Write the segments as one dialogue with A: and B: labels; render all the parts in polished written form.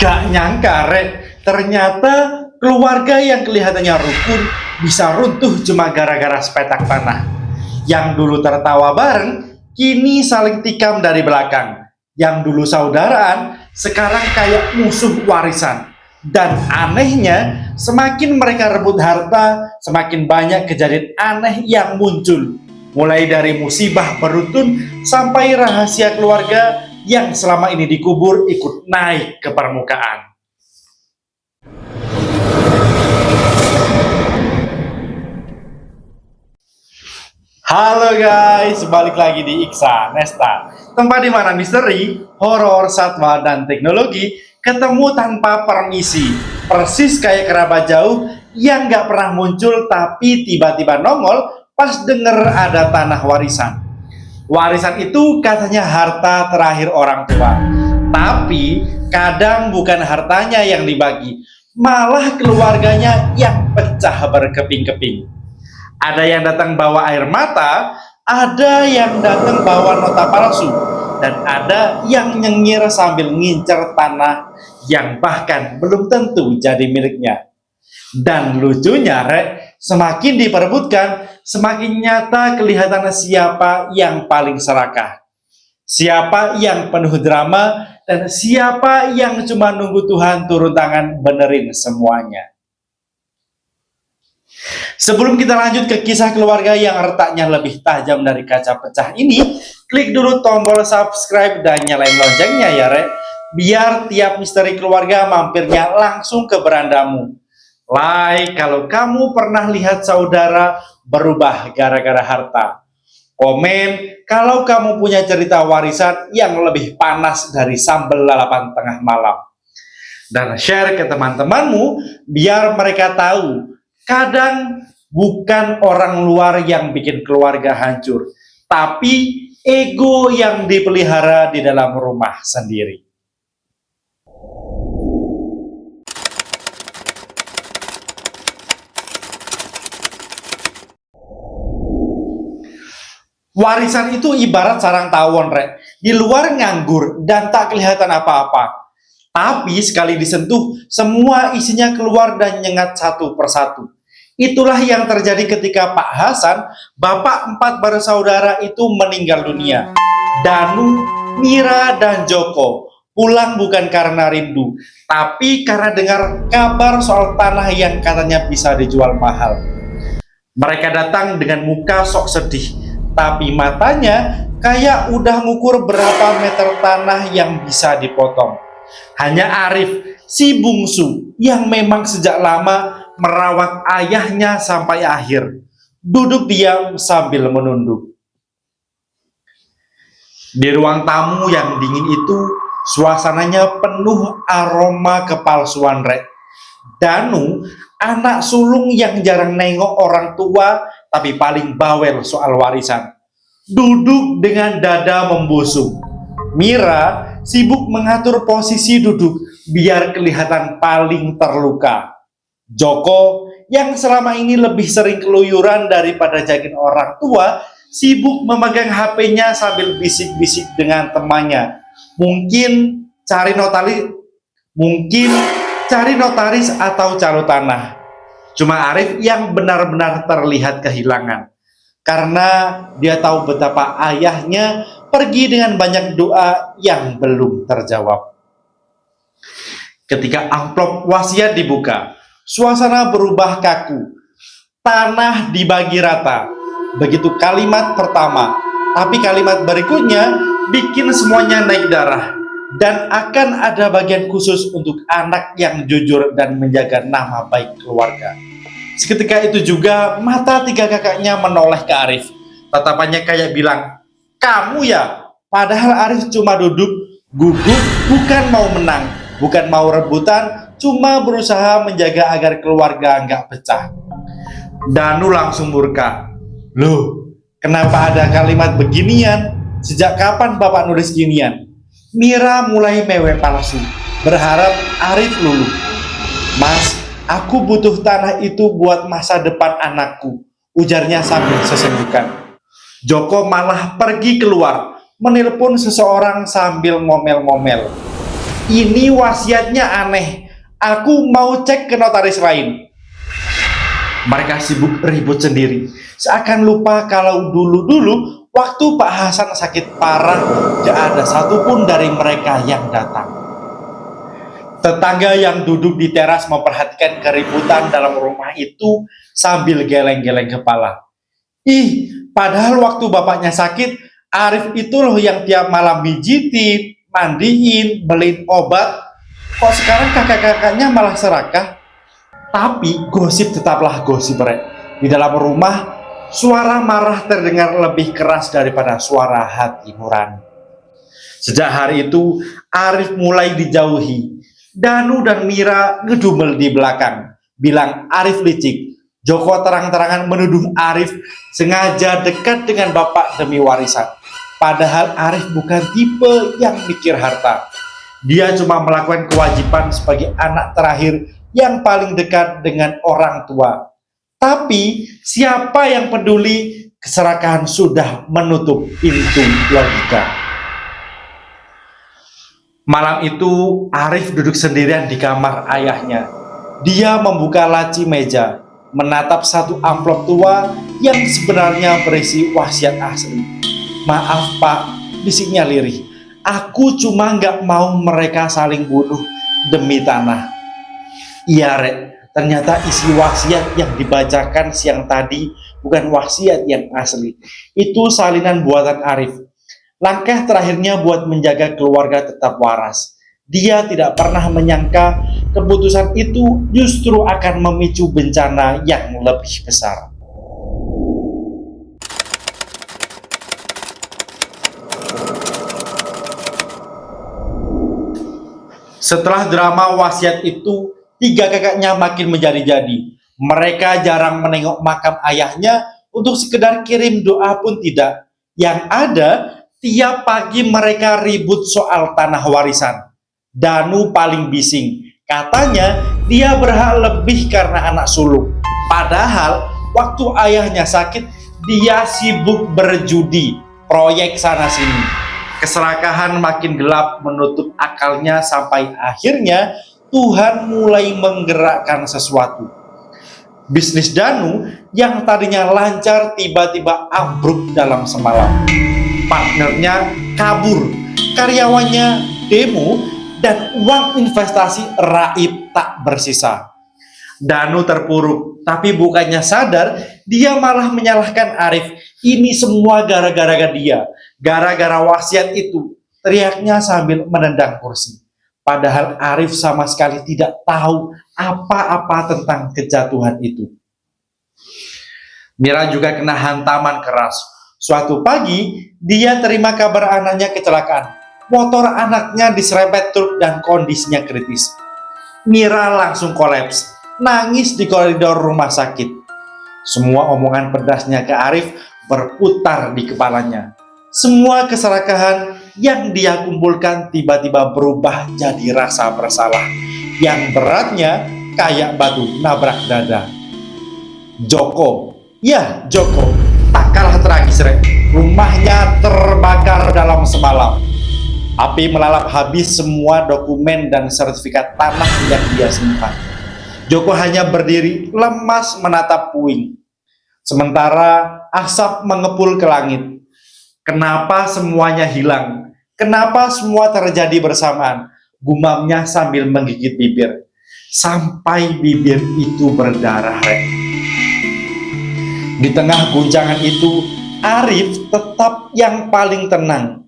A: Gak nyangka, Rek, ternyata keluarga yang kelihatannya rukun bisa runtuh cuma gara-gara sepetak tanah. Yang dulu tertawa bareng, kini saling tikam dari belakang. Yang dulu saudaraan, sekarang kayak musuh warisan. Dan anehnya, semakin mereka rebut harta, semakin banyak kejadian aneh yang muncul. Mulai dari musibah beruntun sampai rahasia keluarga yang selama ini dikubur ikut naik ke permukaan. Halo guys, balik lagi di Iksa Nesta, tempat di mana misteri, horor, satwa, dan teknologi ketemu tanpa permisi. Persis kayak kerabat jauh yang gak pernah muncul tapi tiba-tiba nongol pas denger ada tanah warisan. Warisan itu katanya harta terakhir orang tua. Tapi kadang bukan hartanya yang dibagi, malah keluarganya yang pecah berkeping-keping. Ada yang datang bawa air mata, ada yang datang bawa nota palsu, dan ada yang nyengir sambil ngincer tanah yang bahkan belum tentu jadi miliknya. Dan lucunya, Rek, semakin diperebutkan, semakin nyata kelihatan siapa yang paling serakah, siapa yang penuh drama, dan siapa yang cuma nunggu Tuhan turun tangan benerin semuanya. Sebelum kita lanjut ke kisah keluarga yang retaknya lebih tajam dari kaca pecah ini, klik dulu tombol subscribe dan nyalain loncengnya ya, Rek, biar tiap misteri keluarga mampirnya langsung ke berandamu. Like kalau kamu pernah lihat saudara berubah gara-gara harta. Komen kalau kamu punya cerita warisan yang lebih panas dari sambal lalapan tengah malam. Dan share ke teman-temanmu biar mereka tahu, kadang bukan orang luar yang bikin keluarga hancur, tapi ego yang dipelihara di dalam rumah sendiri. Warisan itu ibarat sarang tawon, Rek. Di luar nganggur dan tak kelihatan apa-apa. Tapi sekali disentuh, semua isinya keluar dan nyengat satu persatu. Itulah yang terjadi ketika Pak Hasan, bapak 4 bersaudara itu meninggal dunia. Danu, Mira, dan Joko pulang bukan karena rindu, tapi karena dengar kabar soal tanah yang katanya bisa dijual mahal. Mereka datang dengan muka sok sedih, tapi matanya kayak udah ngukur berapa meter tanah yang bisa dipotong. Hanya Arif, si bungsu, yang memang sejak lama merawat ayahnya sampai akhir, duduk diam sambil menunduk. Di ruang tamu yang dingin itu, suasananya penuh aroma kepalsuan, Rek. Danu, anak sulung yang jarang nengok orang tua tapi paling bawel soal warisan, duduk dengan dada membusung. Mira sibuk mengatur posisi duduk biar kelihatan paling terluka. Joko yang selama ini lebih sering keluyuran daripada jagain orang tua, sibuk memegang HP-nya sambil bisik-bisik dengan temannya. Mungkin cari notaris atau calo tanah. Cuma Arif yang benar-benar terlihat kehilangan, karena dia tahu betapa ayahnya pergi dengan banyak doa yang belum terjawab. Ketika amplop wasiat dibuka, suasana berubah kaku. Tanah dibagi rata. Begitu kalimat pertama, tapi kalimat berikutnya bikin semuanya naik darah. Dan akan ada bagian khusus untuk anak yang jujur dan menjaga nama baik keluarga. Seketika itu juga mata 3 kakaknya menoleh ke Arif. Tatapannya kayak bilang, "Kamu ya?" Padahal Arif cuma duduk, gugup, bukan mau menang, bukan mau rebutan, cuma berusaha menjaga agar keluarga nggak pecah. Danu langsung murka. "Loh, kenapa ada kalimat beginian? Sejak kapan Bapak nulis ginian?" Mira mulai mewek palsu, berharap Arif luluh. "Mas, aku butuh tanah itu buat masa depan anakku," ujarnya sambil sesenggukan. Joko malah pergi keluar, menelpon seseorang sambil ngomel-ngomel. Ini wasiatnya aneh. Aku mau cek ke notaris lain. Mereka sibuk ribut sendiri, seakan lupa kalau dulu-dulu waktu Pak Hasan sakit parah, gak ada satupun dari mereka yang datang. Tetangga yang duduk di teras memperhatikan keributan dalam rumah itu sambil geleng-geleng kepala. Ih, padahal waktu bapaknya sakit, Arif itu loh yang tiap malam pijitin, mandiin, beliin obat. Kok sekarang kakak-kakaknya malah serakah? Tapi gosip tetaplah gosip, Rek. Di dalam rumah, suara marah terdengar lebih keras daripada suara hati nurani. Sejak hari itu, Arif mulai dijauhi. Danu dan Mira ngedumel di belakang, bilang Arif licik. Joko terang-terangan menuduh Arif sengaja dekat dengan bapak demi warisan. Padahal Arif bukan tipe yang mikir harta. Dia cuma melakukan kewajiban sebagai anak terakhir yang paling dekat dengan orang tua. Tapi siapa yang peduli, keserakahan sudah menutup pintu logika. Malam itu Arif duduk sendirian di kamar ayahnya. Dia membuka laci meja, menatap satu amplop tua yang sebenarnya berisi wasiat asli. Maaf Pak, bisiknya lirih. Aku cuma nggak mau mereka saling bunuh demi tanah. Iya Rek, ternyata isi wasiat yang dibacakan siang tadi bukan wasiat yang asli. Itu salinan buatan Arif. Langkah terakhirnya buat menjaga keluarga tetap waras. Dia tidak pernah menyangka keputusan itu justru akan memicu bencana yang lebih besar. Setelah drama wasiat itu, tiga kakaknya makin menjadi-jadi. Mereka jarang menengok makam ayahnya untuk sekedar kirim doa pun tidak. Yang ada, tiap pagi mereka ribut soal tanah warisan. Danu paling bising. Katanya dia berhak lebih karena anak sulung. Padahal waktu ayahnya sakit, dia sibuk berjudi, proyek sana-sini. Keserakahan makin gelap menutup akalnya sampai akhirnya Tuhan mulai menggerakkan sesuatu. Bisnis Danu yang tadinya lancar tiba-tiba ambruk dalam semalam. Partnernya kabur, karyawannya demo, dan uang investasi raib tak bersisa. Danu terpuruk, tapi bukannya sadar, dia malah menyalahkan Arif. Ini semua gara-gara dia, gara-gara wasiat itu, teriaknya sambil menendang kursi. Padahal Arif sama sekali tidak tahu apa-apa tentang kejatuhan itu. Mira juga kena hantaman keras. Suatu pagi, dia terima kabar anaknya kecelakaan. Motor anaknya diserempet truk dan kondisinya kritis. Mira langsung kolaps, nangis di koridor rumah sakit. Semua omongan pedasnya ke Arif berputar di kepalanya. Semua keserakahan yang dia kumpulkan tiba-tiba berubah jadi rasa bersalah yang beratnya kayak batu nabrak dada. Joko, ya Joko, tak kalah tragis Rek. Rumahnya terbakar dalam semalam. Api melalap habis semua dokumen dan sertifikat tanah yang dia simpan. Joko hanya berdiri lemas menatap puing. Sementara asap mengepul ke langit. Kenapa semuanya hilang? Kenapa semua terjadi bersamaan? Gumamnya sambil menggigit bibir. Sampai bibir itu berdarah, Rek. Di tengah guncangan itu, Arif tetap yang paling tenang.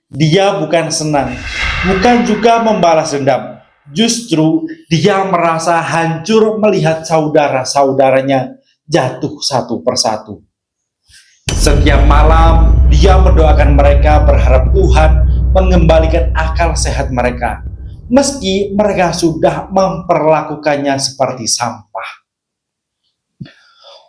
A: Dia bukan senang, bukan juga membalas dendam. Justru dia merasa hancur melihat saudara-saudaranya jatuh satu persatu. Setiap malam dia mendoakan mereka, berharap Tuhan mengembalikan akal sehat mereka, meski mereka sudah memperlakukannya seperti sampah.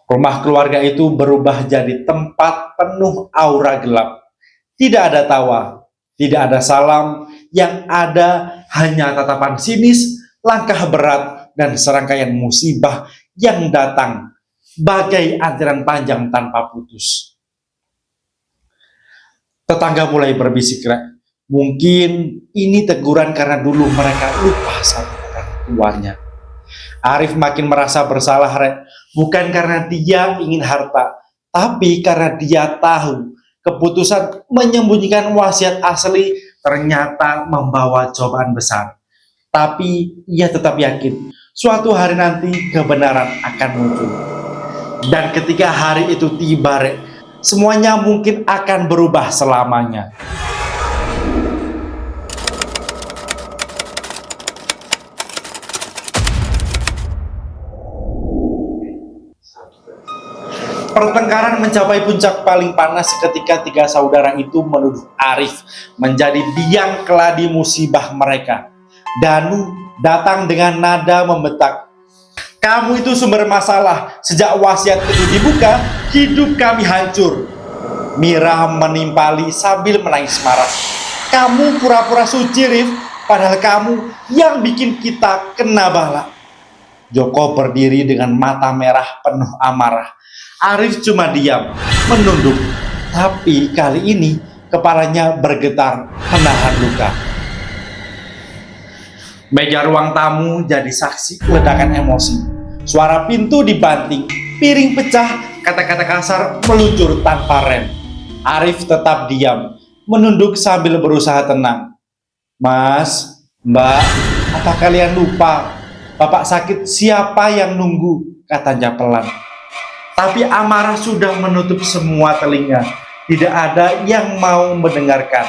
A: Rumah keluarga itu berubah jadi tempat penuh aura gelap. Tidak ada tawa, tidak ada salam, yang ada hanya tatapan sinis, langkah berat, dan serangkaian musibah yang datang bagai antrian panjang tanpa putus. Tetangga mulai berbisik, Rek. Mungkin ini teguran karena dulu mereka lupa sama orang tuanya. Arif makin merasa bersalah, Rek. Bukan karena dia ingin harta, tapi karena dia tahu keputusan menyembunyikan wasiat asli ternyata membawa cobaan besar. Tapi ia tetap yakin suatu hari nanti kebenaran akan muncul. Dan ketika hari itu tiba, Rek, semuanya mungkin akan berubah selamanya. Pertengkaran mencapai puncak paling panas ketika tiga saudara itu menuduh Arif menjadi biang keladi musibah mereka. Danu datang dengan nada membetak, "Kamu itu sumber masalah. Sejak wasiat itu dibuka, hidup kami hancur." Mira menimpali sambil menangis marah, "Kamu pura-pura suci, Rif, padahal kamu yang bikin kita kena bala." Joko berdiri dengan mata merah penuh amarah. Arif cuma diam, menunduk. Tapi kali ini kepalanya bergetar menahan luka. Meja ruang tamu jadi saksi ledakan emosi. Suara pintu dibanting, piring pecah, kata-kata kasar meluncur tanpa rem. Arif tetap diam, menunduk sambil berusaha tenang. "Mas, Mbak, apa kalian lupa? Bapak sakit, siapa yang nunggu?" katanya pelan. Tapi amarah sudah menutup semua telinga. Tidak ada yang mau mendengarkan.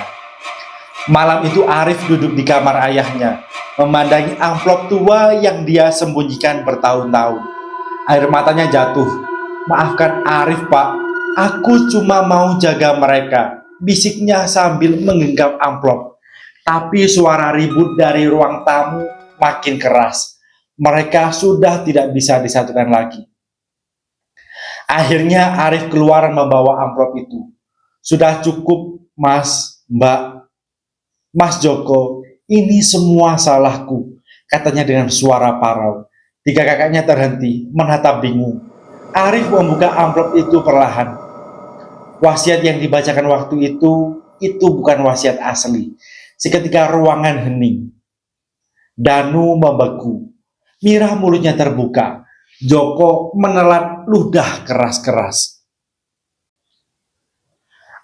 A: Malam itu Arif duduk di kamar ayahnya, memandangi amplop tua yang dia sembunyikan bertahun-tahun. Air matanya jatuh. "Maafkan Arif, Pak. Aku cuma mau jaga mereka," bisiknya sambil menggenggam amplop. Tapi suara ribut dari ruang tamu makin keras. Mereka sudah tidak bisa disatukan lagi. Akhirnya Arif keluar membawa amplop itu. "Sudah cukup, Mas, Mbak, Mas Joko, ini semua salahku," katanya dengan suara parau. Tiga kakaknya terhenti, menatap bingung. Arif membuka amplop itu perlahan. Wasiat yang dibacakan waktu itu bukan wasiat asli. Seketika ruangan hening. Danu membeku. Mira mulutnya terbuka. Joko menelan ludah keras-keras.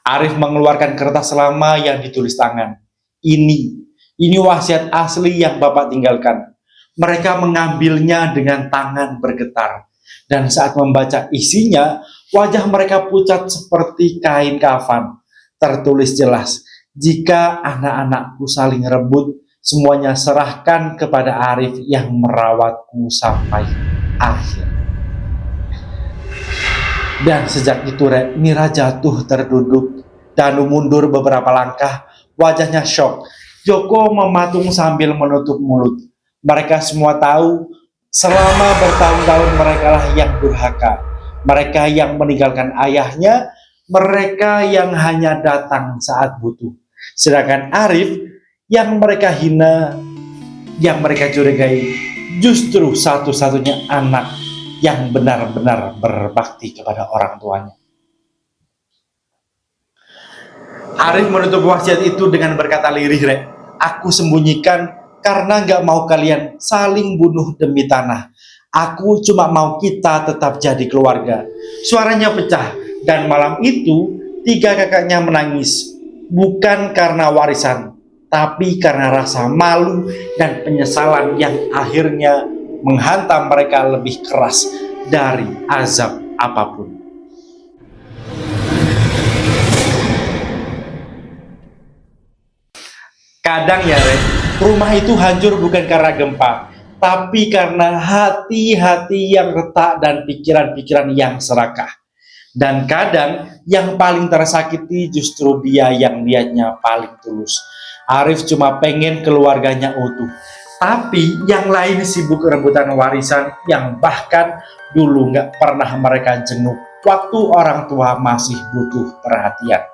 A: Arif mengeluarkan kertas lama yang ditulis tangan. Ini wasiat asli yang Bapak tinggalkan." Mereka mengambilnya dengan tangan bergetar. Dan saat membaca isinya, wajah mereka pucat seperti kain kafan. Tertulis jelas, "Jika anak-anakku saling rebut, semuanya serahkan kepada Arif yang merawatku sampai akhir." Dan sejak itu, Mira jatuh terduduk. Danu mundur beberapa langkah, wajahnya syok. Joko mematung sambil menutup mulut. Mereka semua tahu selama bertahun-tahun mereka lah yang durhaka. Mereka yang meninggalkan ayahnya, mereka yang hanya datang saat butuh. Sedangkan Arif yang mereka hina, yang mereka curigai, justru satu-satunya anak yang benar-benar berbakti kepada orang tuanya. Arif menutup wasiat itu dengan berkata lirih, "Aku sembunyikan karena gak mau kalian saling bunuh demi tanah. Aku cuma mau kita tetap jadi keluarga." Suaranya pecah, dan malam itu tiga kakaknya menangis. Bukan karena warisan, tapi karena rasa malu dan penyesalan yang akhirnya menghantam mereka lebih keras dari azab apapun. Kadang ya, rumah itu hancur bukan karena gempa, tapi karena hati-hati yang retak dan pikiran-pikiran yang serakah. Dan kadang yang paling tersakiti justru dia yang niatnya paling tulus. Arif cuma pengen keluarganya utuh, tapi yang lain sibuk rebutan warisan yang bahkan dulu nggak pernah mereka jenguk waktu orang tua masih butuh perhatian.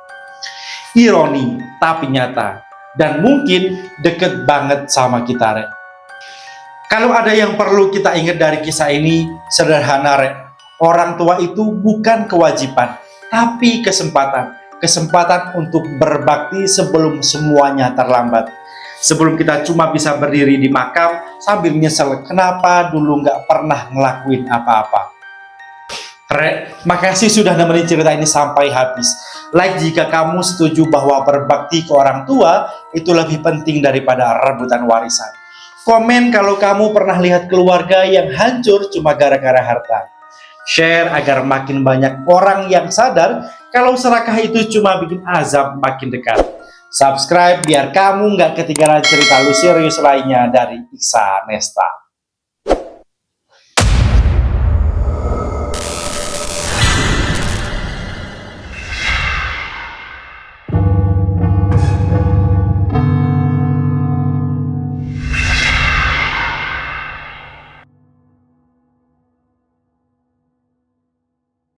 A: Ironi tapi nyata, dan mungkin deket banget sama kita, Rek. Kalau ada yang perlu kita ingat dari kisah ini, sederhana, Rek. Orang tua itu bukan kewajiban, tapi kesempatan. kesempatan untuk berbakti sebelum semuanya terlambat. Sebelum kita cuma bisa berdiri di makam sambil menyesal kenapa dulu nggak pernah ngelakuin apa-apa. Makasih sudah nemenin cerita ini sampai habis. Like jika kamu setuju bahwa berbakti ke orang tua itu lebih penting daripada rebutan warisan. Komen kalau kamu pernah lihat keluarga yang hancur cuma gara-gara harta. Share agar makin banyak orang yang sadar kalau serakah itu cuma bikin azab makin dekat. Subscribe biar kamu nggak ketinggalan cerita lu serius lainnya dari Iksan Nesta.